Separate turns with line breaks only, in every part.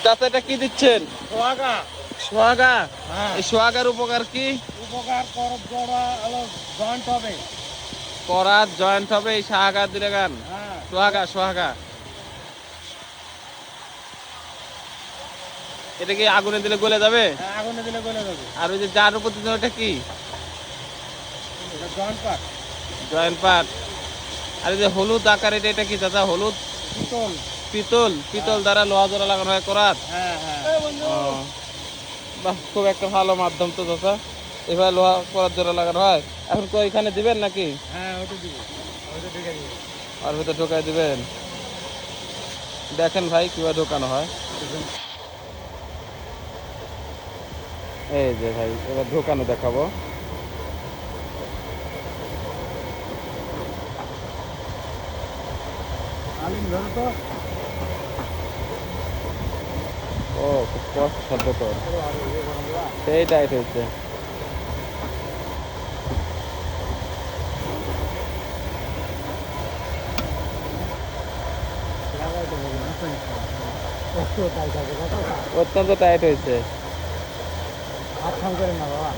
চাচা এটা কি দিচ্ছেন?
সোহাগা।
সোহাগা।
হ্যাঁ।
এই সোহাগার উপকার কি?
উপকার করব জোড়া হলো জয়েন্ট হবে।
করাত জয়েন্ট হবে এই সোহাগা দিলে গান।
হ্যাঁ।
সোহাগা সোহাগা। এটা কি আগুনে দিলে গলে যাবে?
হ্যাঁ, আগুনে দিলে গলে যাবে।
আর ওই যে যার উপর দিচ্ছেন ওটা কি?
এটা জয়েন্ট পার্ট।
Joint part. আর এই যে হলুদ আকার এটা কি চাচা? হলুদ
পিতল।
পিতল। পিতল দ্বারা লোহা জোড়া লাগানো হয় করাত।
হ্যাঁ হ্যাঁ।
ও, বাহ, খুব একটা ভালো মাধ্যম তো চাচা। এভাবে লোহা করাত জোড়া লাগানো হয়। এখন তো এখানে দিবেন নাকি?
হ্যাঁ ওটা দিব। ওটা ঢেকে দিব।
আর ভিতরে ঢোকায় দিবেন। দেখেন ভাই কিভাবে ঢোকানো হয়। এই যে ভাই এবার ঢোকানো দেখাবো।
আলিম ধরো তো।
ও, খুব কষ্টসাধ্য তো। সেই টাইট হয়েছে। অত্যন্ত টাইট হয়েছে।
হাত খাম করে না বাবা।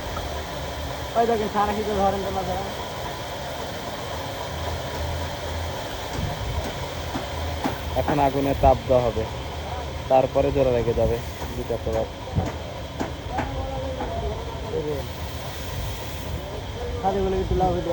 ওই দেখেন সারা কিছু ধরেন তো না ধরেন।
এখন আগুনে তাপ দেওয়া হবে, তারপরে জোড়া লেগে যাবে দুটা করাত।
খালি বলে কিছু লাভ হয়ে